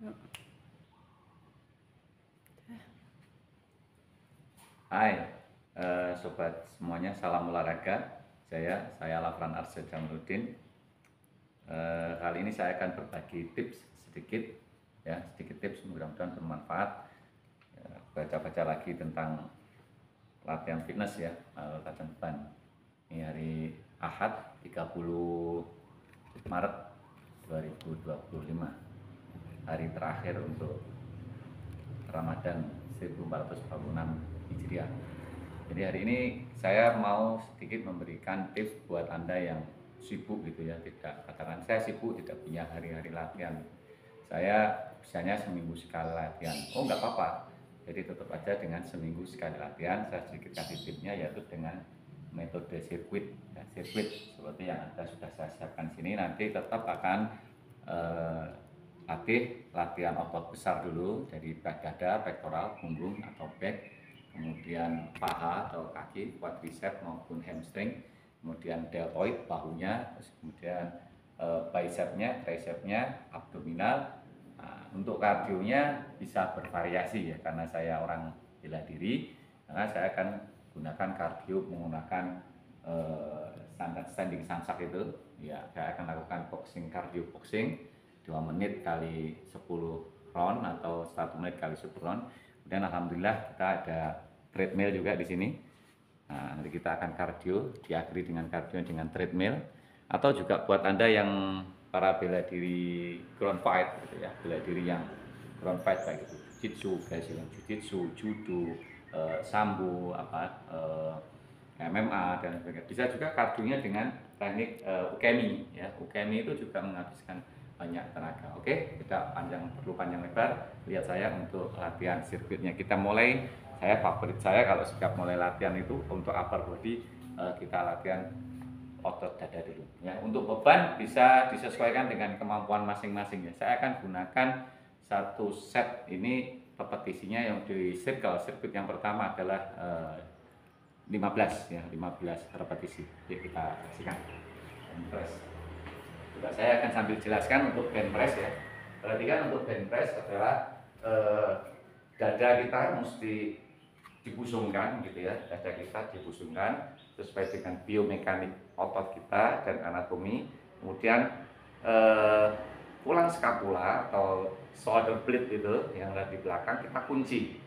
Hai, sobat semuanya, salam olahraga. Saya Lafran Arsyad Jamaluddin. Kali ini saya akan berbagi tips sedikit tips, mudah-mudahan bermanfaat. Baca-baca lagi tentang latihan fitness ya, latihan beban. Ini hari Ahad 30 Maret 2025, hari terakhir untuk Ramadan 1446 Hijriah. Jadi hari ini saya mau sedikit memberikan tips buat Anda yang sibuk gitu ya, tidak katakan saya sibuk tidak punya hari-hari latihan. Saya bisanya seminggu sekali latihan. Oh nggak apa-apa. Jadi tetap aja dengan seminggu sekali latihan. Saya sedikit kasih tipsnya, yaitu dengan metode sirkuit. Sirkuit seperti yang Anda sudah saya siapkan sini, nanti tetap akan latihan otot besar dulu, dari dada, pektoral, punggung atau back, kemudian paha atau kaki, quadricep maupun hamstring, kemudian deltoid bahunya, terus kemudian bicepnya, tricepnya, abdominal. Nah, untuk kardionya bisa bervariasi ya, karena saya orang bela diri, karena saya akan gunakan kardio menggunakan standing samsak itu ya. Saya akan lakukan boxing, kardio boxing 2 menit kali 10 round atau 1 menit kali 10 round. Kemudian alhamdulillah kita ada treadmill juga di sini. Nah, nanti kita akan kardio, diakhiri dengan kardio dengan treadmill. Atau juga buat Anda yang para bela diri ground fight gitu ya, bela diri yang ground fight baik itu jiu-jitsu, Brazilian jiu-jitsu, judo, sambo, MMA dan sebagainya. Bisa juga kardionya dengan teknik ukemi ya. Ukemi itu juga menghabiskan banyak tenaga. Oke, kita perlu panjang lebar. Lihat saya untuk latihan sirkuitnya. Kita mulai. Favorit saya kalau setiap mulai latihan itu untuk upper body, kita latihan otot dada dulu ya. Untuk beban bisa disesuaikan dengan kemampuan masing-masing ya. Saya akan gunakan satu set ini repetisinya yang di sirkuit yang pertama adalah 15 ya, 15 repetisi. Yuk kita saksikan bench press. Juga saya akan sambil jelaskan untuk bench press ya. Perhatikan untuk bench press adalah dada kita mesti dibusungkan gitu ya, dada kita dibusungkan sesuai dengan biomekanik otot kita dan anatomi. Kemudian tulang skapula atau shoulder blade itu yang ada di belakang kita kunci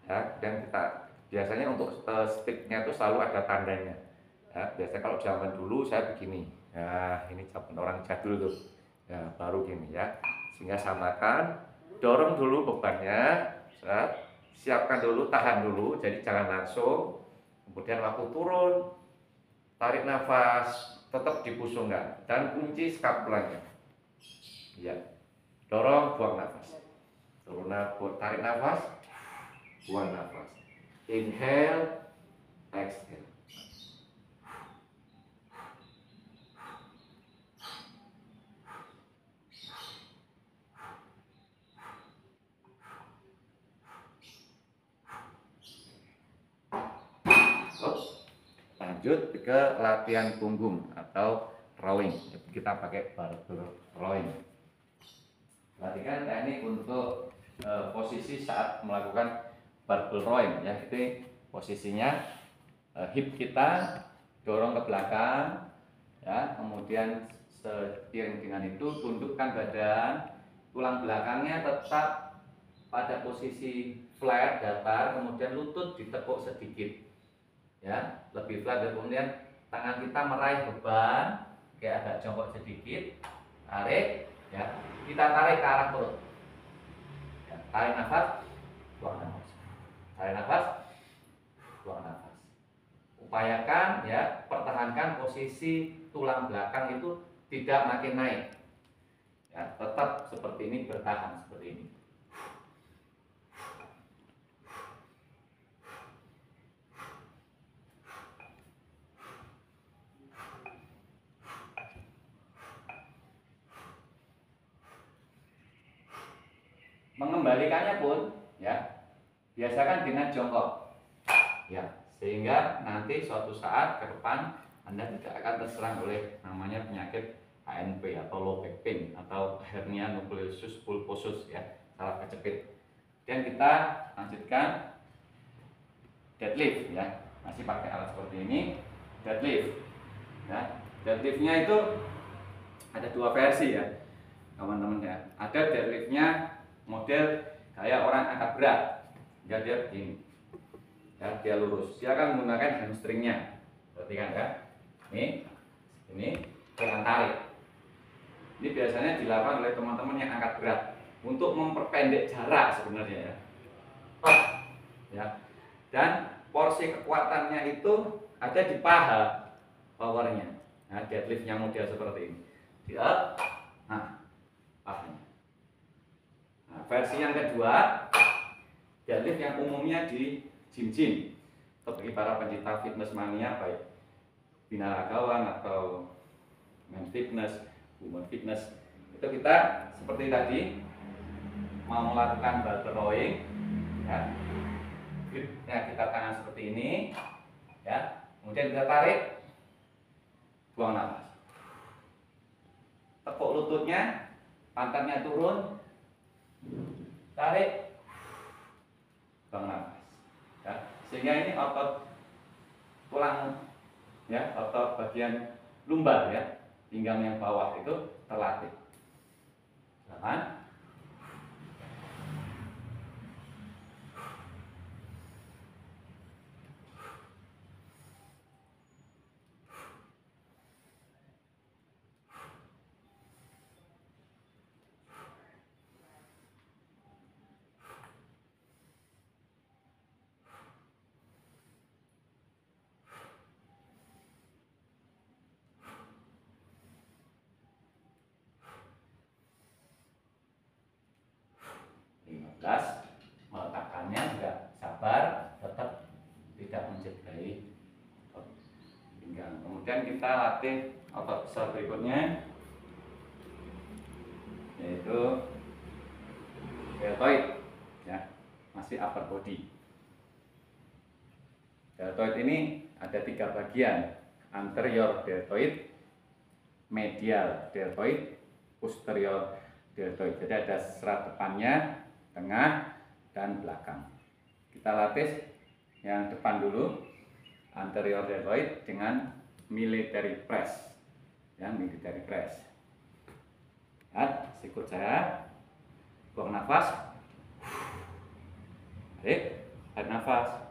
ya, dan kita biasanya untuk sticknya itu selalu ada tandanya ya. Biasanya kalau zaman dulu saya begini ya, ini zaman orang jadul tuh ya, baru gini ya. Sehingga samakan, dorong dulu bebannya, siapkan dulu, tahan dulu, jadi jangan langsung. Kemudian waktu turun, tarik nafas, tetap dibusungkan dan kunci skapulanya ya. Dorong, buang nafas, turun, tarik nafas, buang nafas, inhale, exhale. Lanjut ke latihan punggung atau rowing. Kita pakai barbell rowing. Perhatikan teknik untuk posisi saat melakukan barbell rowing ya. Itu posisinya hip kita dorong ke belakang ya, kemudian seiring dengan itu tundukkan badan, tulang belakangnya tetap pada posisi flat datar, kemudian lutut ditekuk sedikit ya, lebih flat, dan kemudian tangan kita meraih beban kayak agak jongkok sedikit, tarik ya, kita tarik ke arah perut ya. Tarik nafas, buang nafas, tarik nafas, buang nafas. Upayakan ya, pertahankan posisi tulang belakang itu tidak makin naik ya, tetap seperti ini, bertahan seperti ini. Mengembalikannya pun ya, biasakan dengan jongkok ya, sehingga nanti suatu saat ke depan Anda tidak akan terserang oleh namanya penyakit HN LNP atau low back pain atau hernia nucleus pulposus ya, saraf kejepit. Dan kita lanjutkan deadlift ya, masih pakai alat seperti ini, deadlift ya. Deadliftnya itu ada dua versi ya teman-teman ya. Ada deadliftnya model kayak orang angkat berat ya, dia begini ya, dia lurus, dia akan menggunakan hamstringnya, perhatikan ya, ini dengan tarik. Ini biasanya dilakukan oleh teman-teman yang angkat berat untuk memperpendek jarak sebenarnya ya. Ya. Dan porsi kekuatannya itu ada di paha, powernya. Nah, deadliftnya model seperti ini. Dia, pahanya. Nah, versi yang kedua, deadlift yang umumnya di gym-gym. Bagi para pencinta fitness mania, baik binaragawan atau men fitness, women fitness, itu kita seperti tadi mau melakukan barbell rowing ya. Gripnya kita tangan seperti ini ya, kemudian kita tarik, buang nafas, tekuk lututnya, pantatnya turun, tarik, buang nafas ya. Sehingga ini otot tulang ya, otot bagian lumbar ya, pinggang yang bawah itu terlatih. Silakan. Meletakkannya juga sabar, tetap tidak mencederai otot pinggang. Kemudian kita latih otot besar berikutnya, yaitu deltoid ya, masih upper body. Deltoid ini ada 3 bagian: anterior deltoid, medial deltoid, posterior deltoid. Jadi ada serat depannya, tengah, dan belakang. Kita latih yang depan dulu, anterior deltoid dengan military press ya, military press. Lihat, ikut saya, buang nafas, tarik, tarik nafas,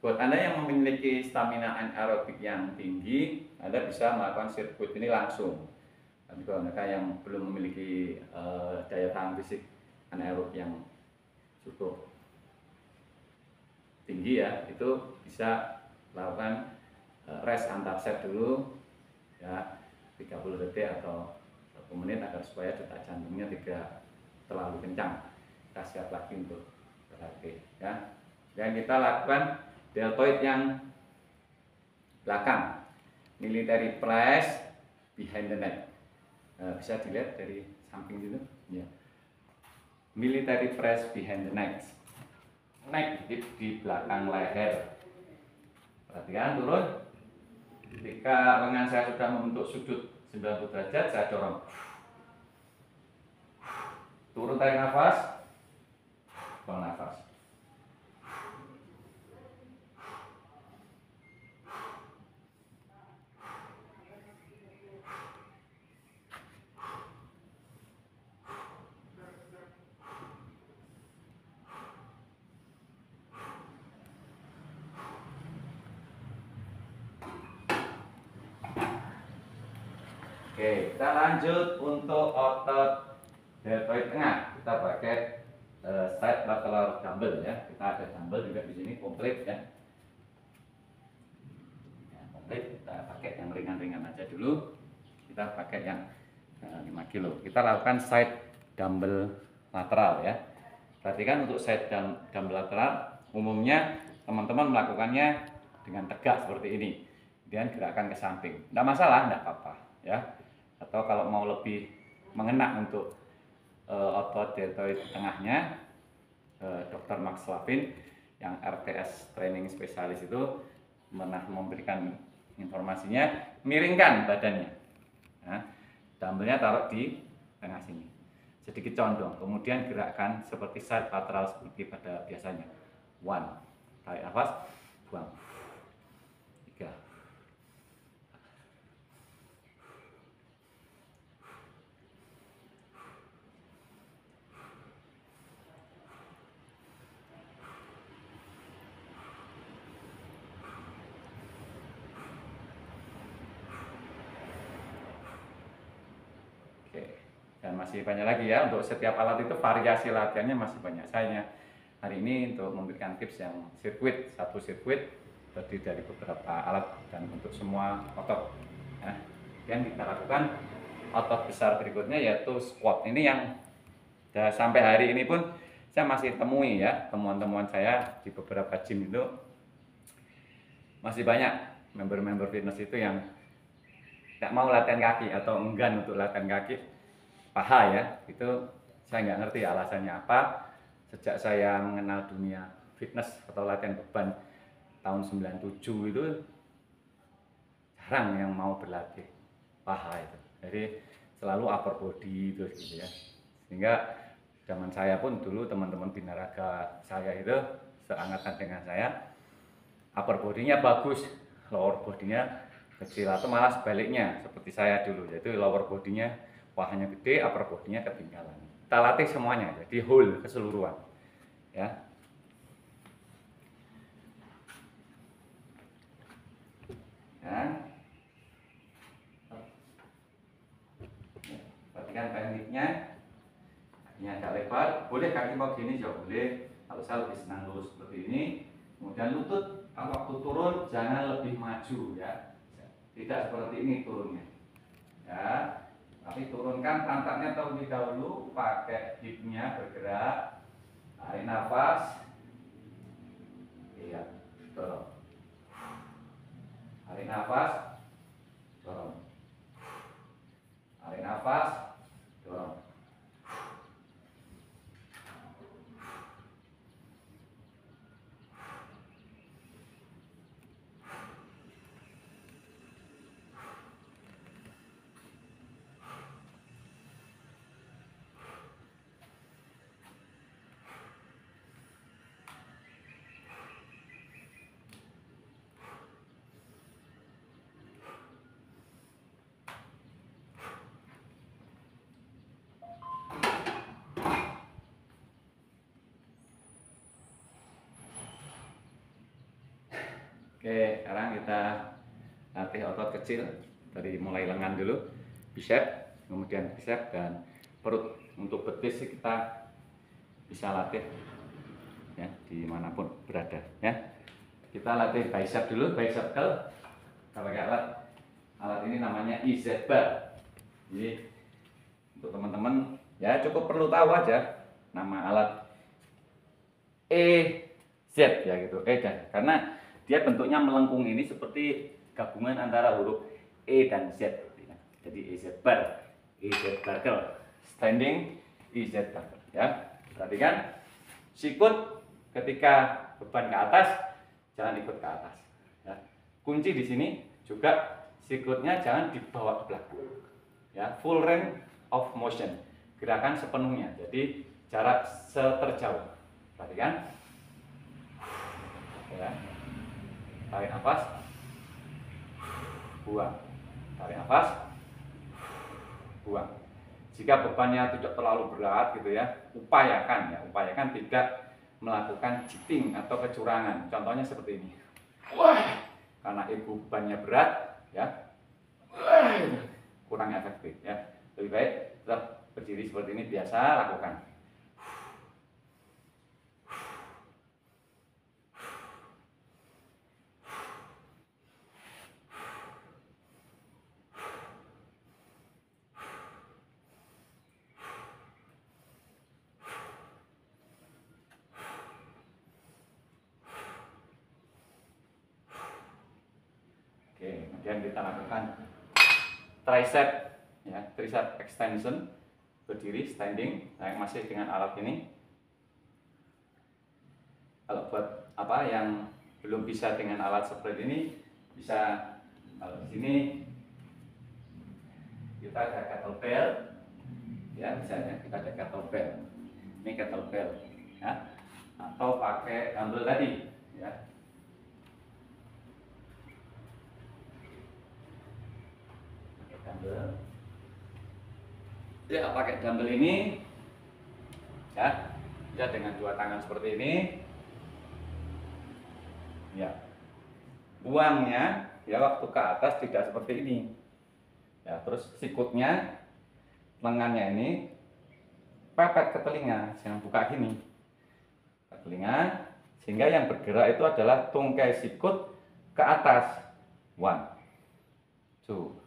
buat Anda yang memiliki stamina anaerobik yang tinggi, Anda bisa melakukan sirkuit ini langsung. Tapi kalau mereka yang belum memiliki daya tahan fisik anaerobik yang cukup tinggi ya, itu bisa lakukan rest antar set dulu ya, 30 detik atau 1 menit agar supaya detak jantungnya tidak terlalu kencang. Kita siap lagi untuk berlatih ya. Dan kita lakukan deltoid yang belakang, military press behind the neck. Bisa dilihat dari samping dulu ya. Military press behind the neck, neck di belakang leher. Perhatikan, turun. Ketika lengan saya sudah membentuk sudut 90 derajat, saya dorong. Turun, tarik nafas, buang nafas. Oke, kita lanjut untuk otot deltoid tengah. Kita pakai side lateral dumbbell ya. Kita ada dumbbell juga di sini komplit ya. Komplit. Kita pakai yang ringan-ringan aja dulu. Kita pakai yang 5 kilo. Kita lakukan side dumbbell lateral ya. Perhatikan untuk side dumbbell lateral, umumnya teman-teman melakukannya dengan tegak seperti ini. Kemudian gerakan ke samping. Tidak masalah, tidak apa-apa ya. Atau kalau mau lebih mengena untuk otot deltoid tengahnya, Dr. Max Slavin yang RTS training spesialis itu pernah memberikan informasinya, miringkan badannya. Nah, dumbbellnya taruh di tengah sini, sedikit condong, kemudian gerakkan seperti side lateral seperti pada biasanya. 1, tarik nafas, buang. 3, dan masih banyak lagi ya. Untuk setiap alat itu variasi latihannya masih banyak. Saya hari ini untuk memberikan tips yang sirkuit, satu sirkuit terdiri dari beberapa alat dan untuk semua otot ya. Dan kita lakukan otot besar berikutnya yaitu squat. Ini yang sampai hari ini pun saya masih temui ya, temuan-temuan saya di beberapa gym itu masih banyak member-member fitness itu yang tidak mau latihan kaki atau enggan untuk latihan kaki paha ya. Itu saya nggak ngerti alasannya apa. Sejak saya mengenal dunia fitness atau latihan beban tahun 97 itu jarang yang mau berlatih paha itu. Jadi selalu upper body itu gitu ya. Sehingga zaman saya pun dulu teman-teman binaraga saya itu seangkatan dengan saya, upper body-nya bagus, lower body-nya kecil, atau malah sebaliknya seperti saya dulu. Jadi lower body-nya pahanya gede, upper body-nya ketinggalan. Kita latih semuanya, jadi whole, keseluruhan ya. Perhatikan tekniknya, kakinya agak lebar, boleh kaki mau gini juga boleh. Kalau saya lebih senang lurus seperti ini. Kemudian lutut, kalau waktu turun jangan lebih maju ya, tidak seperti ini turunnya ya. Tapi turunkan pantatnya terlebih dahulu, pakai hipnya bergerak, tarik nafas, iya, dorong, tarik nafas, dorong, tarik nafas, dorong. Oke, sekarang kita latih otot kecil dari mulai lengan dulu, bicep, kemudian tricep dan perut. Untuk betis kita bisa latih ya dimanapun berada ya. Kita latih bicep dulu, bicep curl. Kita pakai alat ini namanya EZ bar. Jadi untuk teman-teman ya cukup perlu tahu aja nama alat EZ ya gitu, karena dia bentuknya melengkung ini seperti gabungan antara huruf E dan Z. Jadi EZ bar, EZ bar curl, standing EZ bar ya. Perhatikan sikut ketika beban ke atas, jangan ikut ke atas ya. Kunci di sini juga sikutnya jangan dibawa ke belakang ya. Full range of motion, gerakan sepenuhnya, jadi jarak seterjauh. Perhatikan ya. Tarik nafas, buang, tarik nafas, buang. Jika bebannya tidak terlalu berat gitu ya, upayakan tidak melakukan cheating atau kecurangan. Contohnya seperti ini. Wah, karena bebannya berat ya, kurang efektif ya. Lebih baik tetap berdiri seperti ini, biasa lakukan. kemudian kita lakukan tricep, ya, tricep extension, berdiri, standing, saya masih dengan alat ini. Kalau buat apa yang belum bisa dengan alat seperti ini, bisa kalau di sini kita ada kettlebell, ya, misalnya kita ada kettlebell, ini kettlebell, ya, atau pakai dumbbell tadi, ya. Dumbbell. Ya, pakai dumbbell ini, ya, bisa dengan dua tangan seperti ini, ya. Buangnya, ya, waktu ke atas tidak seperti ini, ya. Terus sikutnya, lengannya ini pepet ke telinga, jangan buka gini, ke telinga, sehingga yang bergerak itu adalah tungkai sikut ke atas. 1, 2.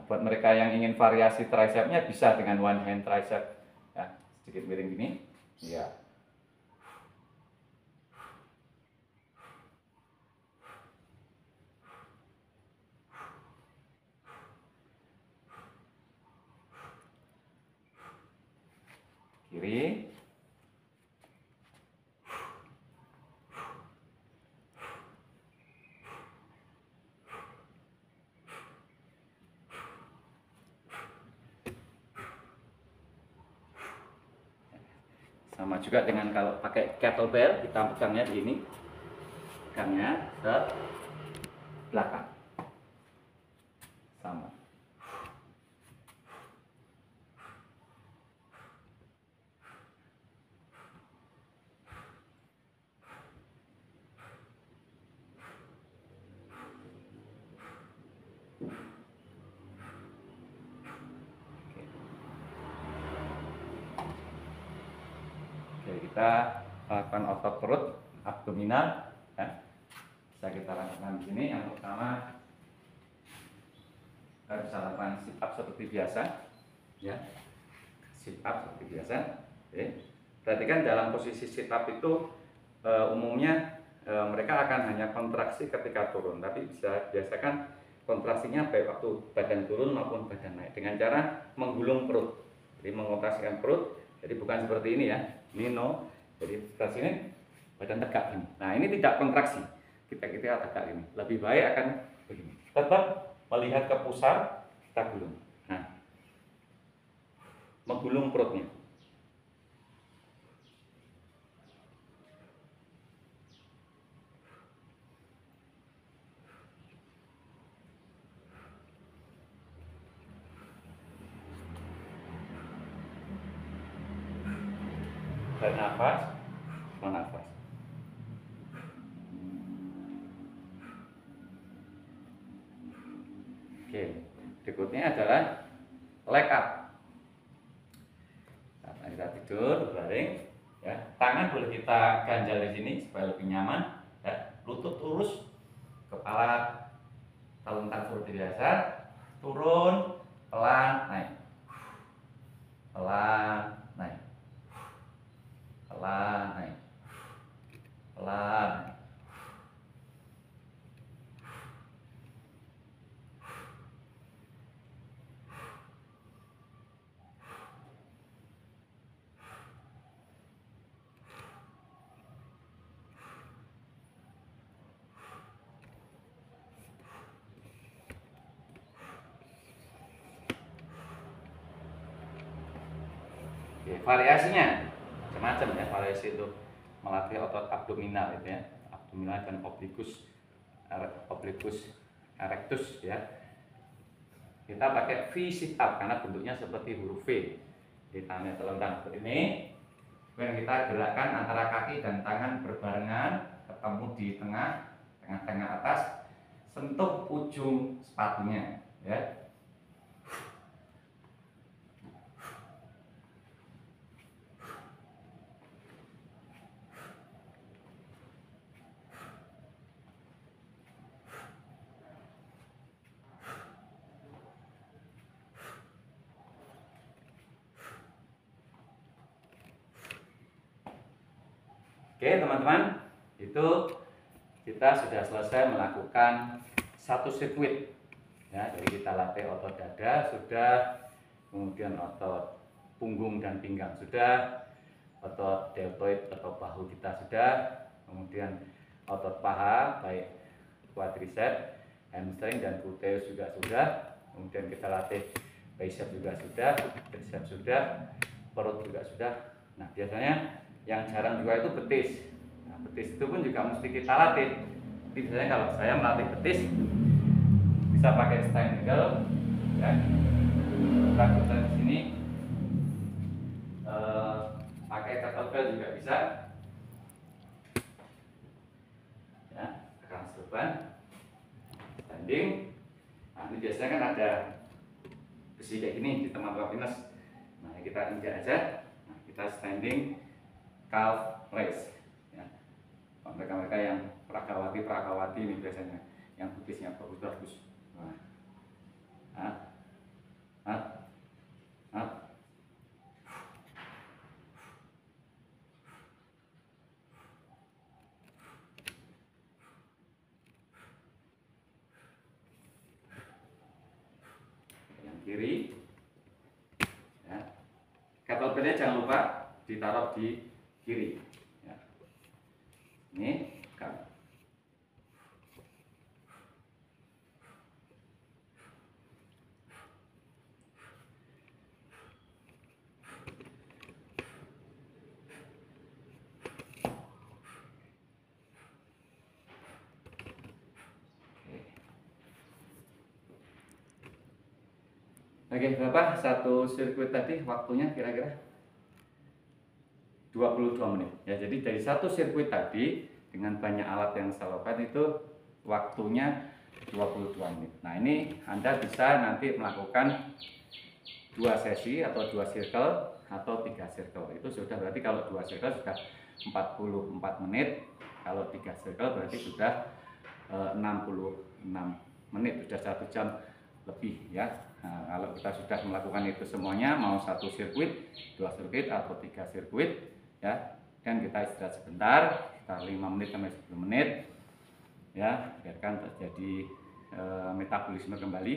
Buat mereka yang ingin variasi tricepnya bisa dengan one hand tricep, ya, sedikit miring gini, ya. Kiri. Sama juga dengan kalau pakai kettlebell, kita pegangnya di ini, pegangnya ke belakang, sama. Kita lakukan otot perut, abdominal, ya. Bisa kita lakukan di sini. Yang pertama, kita bisa lakukan sit up seperti biasa, ya, sit up seperti biasa. Oke. Perhatikan dalam posisi sit up itu umumnya mereka akan hanya kontraksi ketika turun, tapi bisa biasakan kontraksinya baik waktu badan turun maupun badan naik dengan cara menggulung perut, jadi mengontraksikan perut. Jadi bukan seperti ini, ya, ini no, jadi sebelah sini badan tegak ini. Nah, ini tidak kontraksi, kita tegak ini. Lebih baik akan begini, tetap melihat ke pusar, kita gulung. Nah, menggulung perutnya. Bernafas, menafas. Oke, berikutnya adalah leg up. Nah, kita tidur berbaring, ya. Tangan boleh kita ganjal di sini supaya lebih nyaman, ya. Lutut lurus, kepala telentang seperti biasa, turun, pelan, naik, pelan, naik, pelan, naik, pelan, naik. Oke, variasinya macam-macam, ya, variasi itu melatih otot abdominal itu, ya, abdominal dan obliquus erectus, ya. Kita pakai V sit up karena bentuknya seperti huruf V. Di tangannya telentang seperti ini. Kemudian kita gerakkan antara kaki dan tangan berbarengan, ketemu di tengah-tengah atas, sentuh ujung sepatunya, ya. Oke teman-teman, itu kita sudah selesai melakukan satu sirkuit ya. Jadi kita latih otot dada sudah, kemudian otot punggung dan pinggang sudah, otot deltoid atau bahu kita sudah, kemudian otot paha baik quadricep, hamstring dan gluteus juga sudah, kemudian kita latih bicep juga sudah, triceps sudah, perut juga sudah. Nah biasanya yang jarang juga itu betis. Nah, betis itu pun juga mesti kita latih. Jadi biasanya kalau saya melatih betis bisa pakai triangle ya, lakukan di sini, pakai kettlebell juga bisa ya, tekan beban, standing. Nah ini biasanya kan ada besi kayak gini di teman-teman fitness. Nah kita injak aja. Nah, kita standing calf raise ya. Mereka-mereka yang prakawati ini biasanya yang betisnya bagus-bagus. Yang kiri ya. Kettlebellnya jangan lupa ditaruh di kiri ya. Ini kan. Oke, berapa satu sirkuit tadi waktunya kira-kira 22 menit ya. Jadi dari satu sirkuit tadi dengan banyak alat yang saya lakukan itu waktunya 22 menit. Nah ini Anda bisa nanti melakukan 2 sesi atau 2 circle atau 3 circle. Itu sudah berarti kalau 2 circle sudah 44 menit, kalau 3 circle berarti sudah 66 menit, sudah 1 jam lebih ya. Nah, kalau kita sudah melakukan itu semuanya, mau 1 sirkuit, 2 sirkuit atau 3 sirkuit ya, dan kita istirahat sebentar, sekitar 5 menit sampai 10 menit ya, biarkan terjadi metabolisme kembali.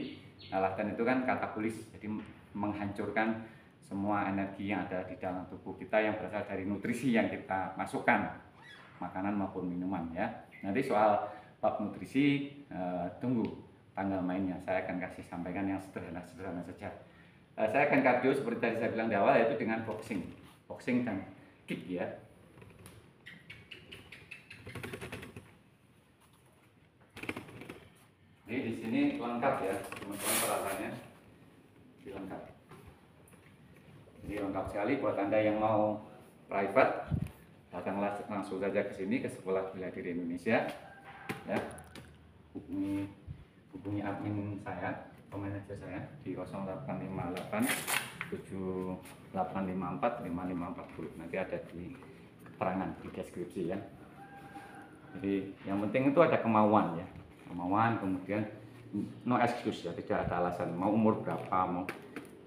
Nah, latihan itu kan katabolis, jadi menghancurkan semua energi yang ada di dalam tubuh kita yang berasal dari nutrisi yang kita masukkan, makanan maupun minuman ya. Nanti soal bab nutrisi tunggu tanggal mainnya, saya akan kasih sampaikan yang sederhana saja. Saya akan kardio seperti tadi saya bilang di awal, yaitu dengan boxing dan kick ya. Ini di sini lengkap ya teman-teman, peralatannya dilengkap. Ini lengkap sekali buat Anda yang mau private, datanglah langsung saja ke sini, ke Sekolah Bela Diri Indonesia ya. Hubungi admin saya, manajer saya di 0858 7854 5540. Nanti ada di keterangan di deskripsi ya. Jadi yang penting itu ada kemauan ya, kemauan, kemudian no excuse ya, tidak ada alasan mau umur berapa, mau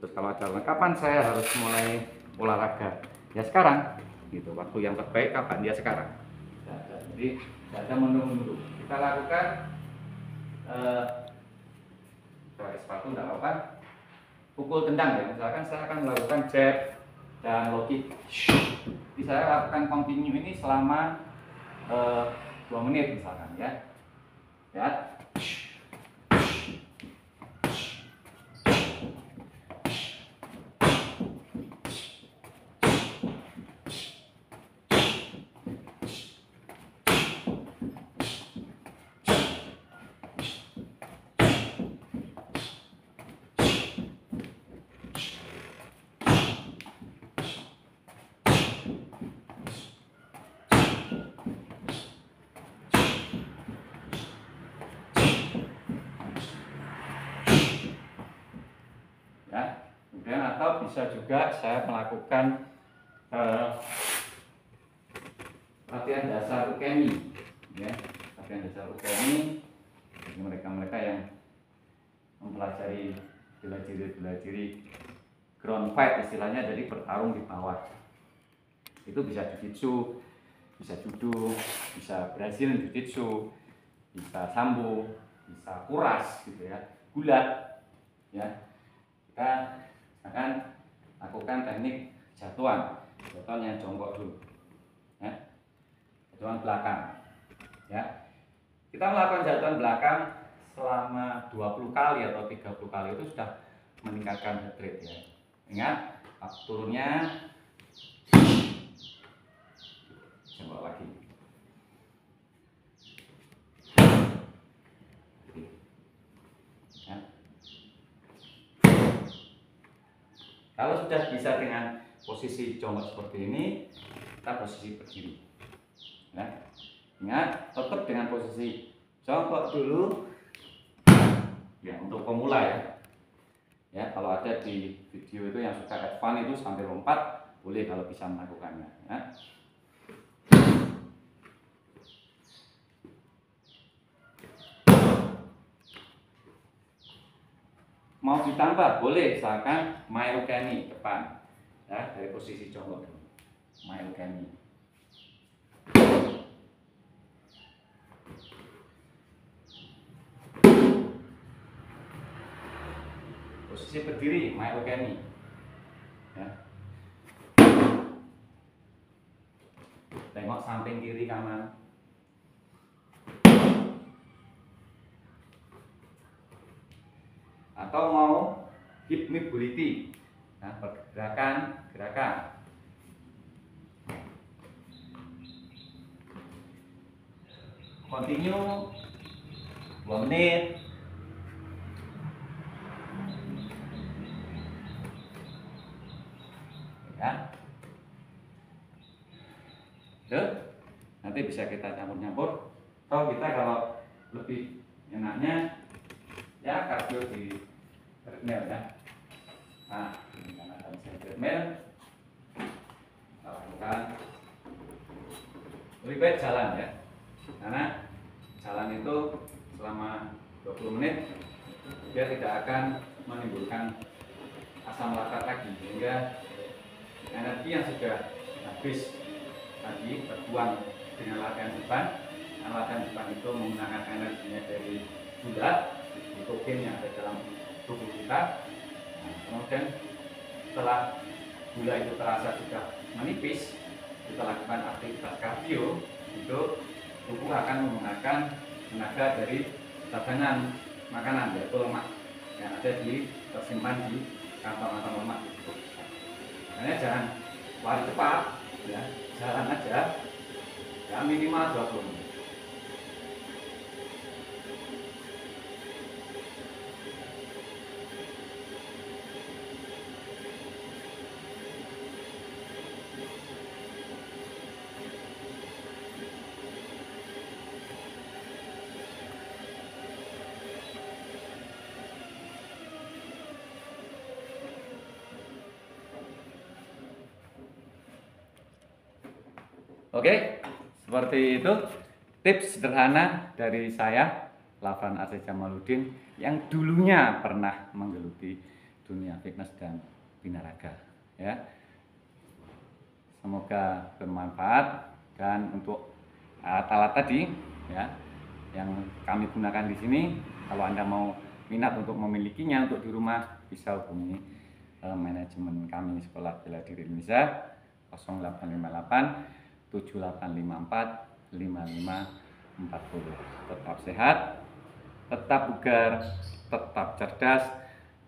terus kalau ada kapan saya harus mulai olahraga ya sekarang gitu, waktu yang terbaik kapan ya sekarang. Jadi tidak ada menunggu-nunggu, kita lakukan. Pakai sepatu tidak apa-apa, pukul tendang ya, misalkan saya akan melakukan jab dan low kick. Jadi saya lakukan continue ini selama 2 menit misalkan ya. Ya. Ya, kemudian atau bisa juga saya melakukan latihan dasar ukemi ya, latihan dasar ukemi bagi mereka-mereka yang mempelajari bela diri ground fight istilahnya, jadi bertarung di bawah. Itu bisa jiu-jitsu, bisa judo, bisa Brazilian jiu-jitsu, bisa sambo, bisa kuras gitu ya, gulat ya. Kita akan lakukan teknik jatuhan yang jongkok dulu ya, jatuhan belakang ya. Kita melakukan jatuhan belakang selama 20 kali atau 30 kali itu sudah meningkatkan heart rate ya. Ingat, waktu turunnya coba lagi ya. Kalau sudah bisa dengan posisi jongkok seperti ini, kita posisi berdiri ya. Ingat, tetap dengan posisi jongkok dulu ya, untuk pemula ya. Ya, kalau ada di video itu yang suka advance itu sampai lompat, boleh kalau bisa melakukannya ya. Mau ditambah boleh, misalkan myokani depan ya, dari posisi jongkok dulu. Myokani. Posisi berdiri myokani ya. Tengok samping kiri kanan. Atau mau hip mobility, nah, pergerakan continue 2 menit ya. Tuh, nanti bisa kita campur-campur. Atau kita kalau lebih enaknya ya kardio di treadmill ya. Nah, ini karena ada mesin treadmill, kita lakukan lebih baik jalan ya, karena jalan itu selama 20 menit dia tidak akan menimbulkan asam laktat lagi, sehingga energi yang sudah habis tadi terbuang dengan latihan beban. Latihan beban itu menggunakan energinya dari gula, glukogen yang ada dalam tubuh kita. Nah, kemudian setelah gula itu terasa sudah menipis, kita lakukan aktivitas kardio, itu tubuh akan menggunakan tenaga dari cadangan makanan, yaitu lemak yang ada tersimpan di kantong-kantong lemak. Makanya jangan lari cepat ya, jalan aja ya, minimal 20 menit. Oke, seperti itu tips sederhana dari saya, Lafran Arsyad Jamaluddin, yang dulunya pernah menggeluti dunia fitness dan binaraga ya. Semoga bermanfaat, dan untuk alat-alat tadi ya yang kami gunakan di sini, kalau Anda mau minat untuk memilikinya untuk di rumah, bisa hubungi manajemen kami Sekolah Bela Diri Indonesia 0858 7854 5540. Tetap sehat, tetap bugar, tetap cerdas,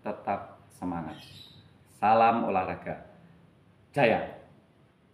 tetap semangat. Salam olahraga. Jaya.